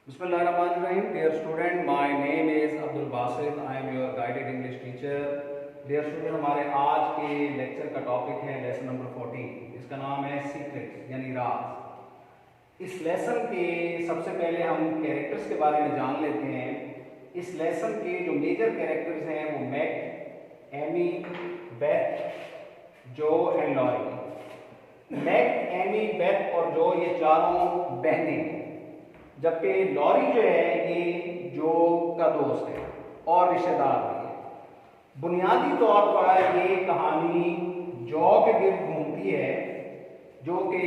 Bismillahirrahmanirrahim. Dear student, my name is Abdul Basit. I am your guided English teacher. Dear student, हमारे आज के lecture का topic है lesson number 14. इसका नाम है सीक्रेट यानी राज. इस लेसन के सबसे पहले हम कैरेक्टर्स के बारे में जान लेते हैं. इस लेसन के जो मेजर कैरेक्टर्स हैं वो Meg, Amy, Beth, Jo and Laurie. Meg, Amy, Beth और जो ये चारों बहनें, जबकि लॉरी जो है ये जो का दोस्त है और रिश्तेदार भी है. बुनियादी तौर पर ये कहानी जॉ के गिर्द घूमती है, जो कि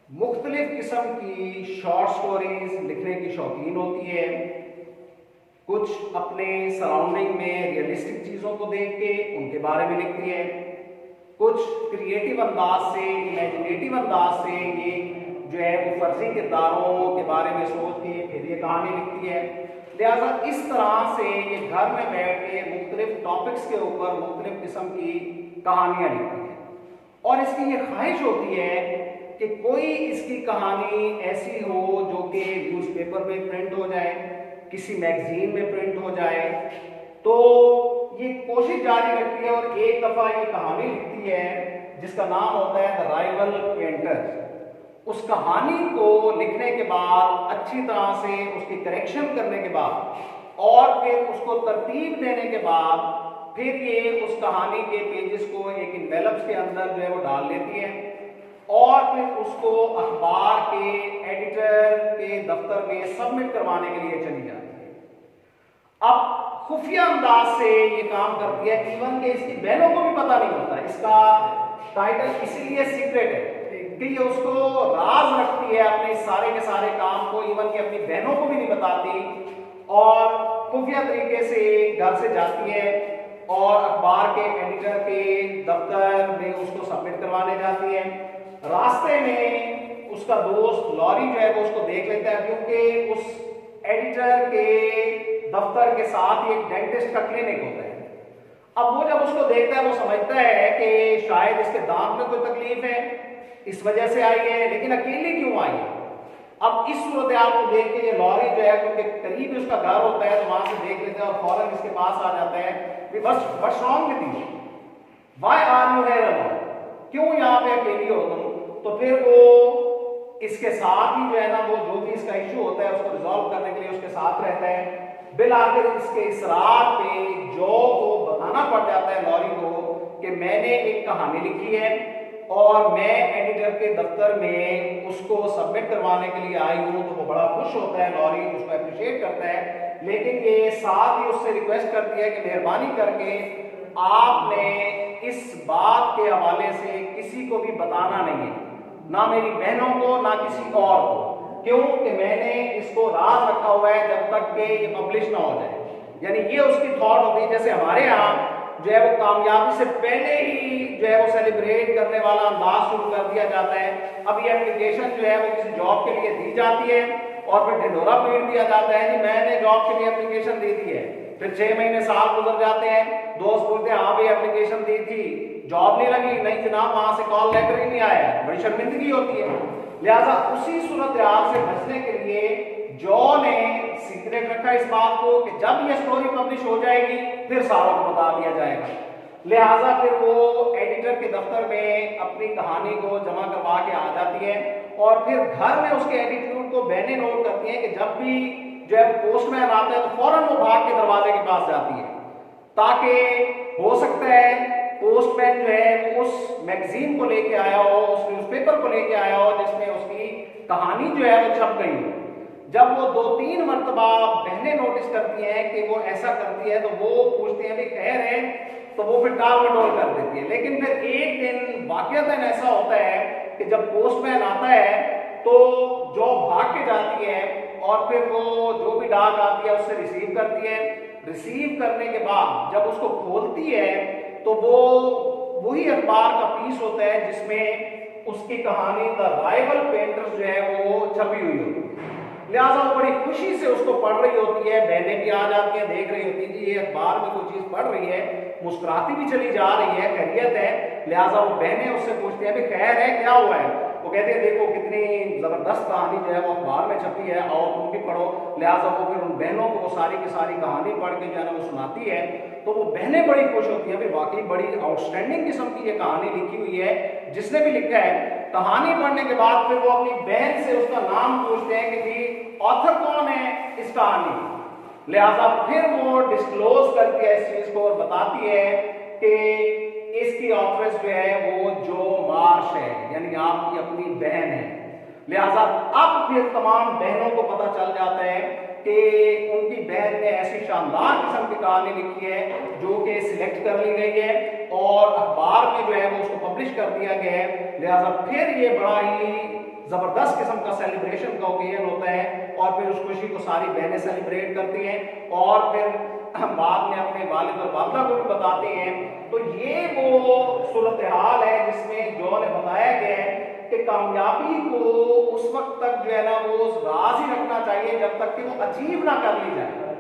मुख्तलिफ किस्म की शॉर्ट स्टोरीज लिखने की शौकीन होती है. कुछ अपने सराउंडिंग में रियलिस्टिक चीज़ों को देख के उनके बारे में लिखती है, कुछ क्रिएटिव अंदाज से, इमेजिनेटिव अंदाज से ये जो है वो फर्जी किरदारों के बारे में सोच के फिर ये कहानी लिखती है. लिहाजा इस तरह से ये घर में बैठ के मुख्तलिफ टॉपिक्स के ऊपर मुख्तलिफ किस्म की कहानियाँ लिखती है. और इसकी ये ख्वाहिश होती है कि कोई इसकी कहानी ऐसी हो जो कि न्यूज़पेपर में प्रिंट हो जाए, किसी मैगजीन में प्रिंट हो जाए. तो ये कोशिश जारी रखती है और एक दफ़ा ये कहानी लिखती है जिसका नाम होता है द राइवल पेंटर्स. उस कहानी को लिखने के बाद, अच्छी तरह से उसकी करेक्शन करने के बाद और फिर उसको तरतीब देने के बाद फिर ये उस कहानी के पेजेस को एक इन्वेलप्स के अंदर जो है वो डाल लेती है और फिर उसको अखबार के एडिटर के दफ्तर में सबमिट करवाने के लिए चली जाती है. अब खुफिया अंदाज से ये काम करती है, इवन के इसकी बहनों को भी पता नहीं होता. इसका टाइटल इसीलिए सीक्रेट है कि ये उसको राज रखती है अपने सारे के सारे काम को, इवन कि अपनी बहनों को भी नहीं बताती और खुफिया तरीके से घर से जाती है और अखबार के एडिटर के दफ्तर में उसको सबमिट करवाने जाती है. रास्ते में उसका दोस्त लॉरी जो है वो उसको देख लेता है, क्योंकि उस एडिटर के दफ्तर के साथ ही एक डेंटिस्ट का क्लिनिक होता है. अब वो जब उसको देखता है वो समझता है कि शायद इसके दांत में कोई तकलीफ है, इस वजह से आई है, लेकिन अकेली क्यों आई है. अब इस सूरत हाल को देख के ये लॉरी जो है क्योंकि करीब ही उसका घर होता है तो वहां से देख लेता है और फौरन इसके पास आ जाता है. What's wrong with you, why are you here alone, क्यों यहाँ पे अकेली हो तुम. तो फिर वो इसके साथ ही जो है ना वो जो भी इसका इशू होता है उसको रिजॉल्व करने के लिए उसके साथ रहता है. बिल आखिर इसके इसरार पे जो को बताना पड़ जाता है लॉरी को कि मैंने एक कहानी लिखी है और मैं एडिटर के दफ्तर में उसको सबमिट करवाने के लिए आई हूँ. तो वो बड़ा खुश होता है, लॉरी उसको अप्रिशिएट करता है, लेकिन ये साथ ही उससे रिक्वेस्ट करती है कि मेहरबानी करके आपने इस बात के हवाले से किसी को भी बताना नहीं है, ना मेरी बहनों को ना किसी और को. क्यों कि मैंने इसको राज रखा हुआ है जब तक कि ये पब्लिश ना हो जाए. यानी ये उसकी थॉट होती है. जैसे हमारे यहाँ जो है वो कामयाबी से पहले ही जो है वो सेलिब्रेट करने वाला अंदाज शुरू कर दिया जाता है. अब ये एप्लीकेशन जो है वो किसी जॉब के लिए दी जाती है और फिर ढिंढोरा पीट दिया जाता है कि मैंने जॉब के लिए एप्लीकेशन दी थी है. फिर 6 महीने साल गुजर जाते हैं, दोस्त पूछते हैं हाँ भाई एप्लीकेशन दी थी, जॉब नहीं लगी. नहीं जनाब, वहां से कॉल लेटर ही नहीं आया. बड़ी शर्मिंदगी होती है. लिहाजा उसी सूरत हाल से बचने के लिए जॉ ने सीक्रेट रखा इस बात को कि जब ये स्टोरी पब्लिश हो जाएगी फिर सारों को बता दिया जाएगा. लिहाजा फिर वो एडिटर के दफ्तर में अपनी कहानी को जमा करवा के आ जाती है और फिर घर में उसके एटीट्यूड को बहनें नोट करती हैं कि जब भी जो है पोस्टमैन आता है तो फौरन वो भाग के दरवाजे के पास जाती है, ताकि हो सकता है पोस्टमैन जो है उस मैगजीन को लेके आया हो, उस न्यूज़पेपर को लेके आया हो जिसमें उसकी कहानी जो है वो छप गई हो. जब वो 2-3 मरतबा बहनें नोटिस करती हैं कि वो ऐसा करती है तो वो पूछती हैं भी खैर है, तो वो फिर टाल मटोल कर देती है. लेकिन फिर एक दिन वाकईतन ऐसा होता है कि जब पोस्टमैन आता है तो जो भाग के जाती है और फिर वो जो भी डाक आती है उससे रिसीव करती है. रिसीव करने के बाद जब उसको खोलती है तो वो वही अखबार का पीस होता है जिसमें उसकी कहानी द राइवल पेंटर्स जो है वो छपी हुई होती है. लिहाजा वो बड़ी खुशी से उसको पढ़ रही होती है, बहनें भी आ जाती हैं, देख रही होती है कि ये अखबार में कोई चीज़ पढ़ रही है, मुस्कुराती भी चली जा रही है, खैरियत है. लिहाजा वो बहनें उससे पूछती हैं भी खैर है, क्या हुआ है. वो कहती है देखो कितनी जबरदस्त कहानी जो है वो अखबार में छपी है, आओ तुम भी पढ़ो। लिहाजा वो फिर उन बहनों को वो सारी की सारी कहानी पढ़ के जो है ना वो सुनाती है, तो वो बहनें बड़ी खुश होती है, वाकई बड़ी आउटस्टैंडिंग किस्म की ये कहानी लिखी हुई है। जिसने भी लिखा है, कहानी पढ़ने के बाद फिर वो अपनी बहन से उसका नाम पूछते हैं कि जी ऑथर कौन है इस कहानी। लिहाजा फिर वो डिस्क्लोज करती है इस चीज को और बताती है कि इसकी ऑथरेस जो है वो जो मार्श है, यानी आपकी अपनी बहन है। लिहाजा अब फिर तमाम बहनों को पता चल जाता है कि उनकी बहन ने ऐसी शानदार किस्म की कहानी लिखी है जो कि सिलेक्ट कर ली गई है और अखबार में जो है वो उसको पब्लिश कर दिया गया है। लिहाजा फिर ये बड़ा ही जबरदस्त किस्म का सेलिब्रेशन का ओकेजन होता है और फिर उस खुशी को सारी बहनें सेलिब्रेट करती हैं और फिर हम बाद में अपने वालिद और वालिदा को भी बताते हैं। तो ये वो सूरत हाल है जिसमें जो ने बताया गया है कि कामयाबी को उस वक्त तक जो है ना वो राज ही रखना चाहिए जब तक कि वो अचीव ना कर ली जाए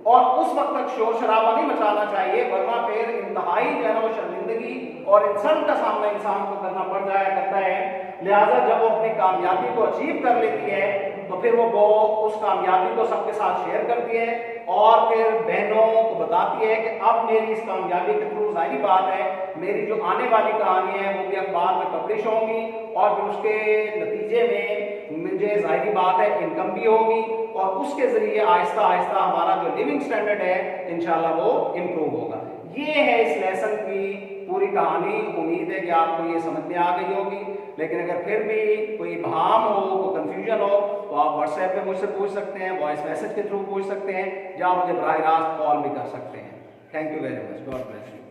और उस वक्त तक शोर शराबा नहीं मचाना चाहिए, वरना फिर इंतहाई जो है ना वो शर्मिंदगी और इंसल्ट का सामना इंसान को करना पड़ जाया करता है। लिहाजा जब वो अपनी कामयाबी को अचीव कर लेती है तो फिर वो उस कामयाबी को सबके साथ शेयर करती है और फिर बहनों को बताती है कि अब मेरी इस कामयाबी के थ्रू जाहिर बात है मेरी जो आने वाली कहानी है वो भी अखबार में पब्लिश होंगी और फिर उसके नतीजे में मुझे जाहिर बात है इनकम भी होगी और उसके जरिए आहिस्ता आहिस्ता हमारा जो लिविंग स्टैंडर्ड है इंशाल्लाह वो इम्प्रूव होगा। ये है इस लेसन की पूरी कहानी। उम्मीद है कि आपको ये समझ में आ गई होगी, लेकिन अगर फिर भी कोई भाम हो, कोई कंफ्यूजन हो तो आप व्हाट्सएप पे मुझसे पूछ सकते हैं, वॉइस मैसेज के थ्रू पूछ सकते हैं या मुझे बराह रास्त कॉल भी कर सकते हैं। Thank you very much, God bless you.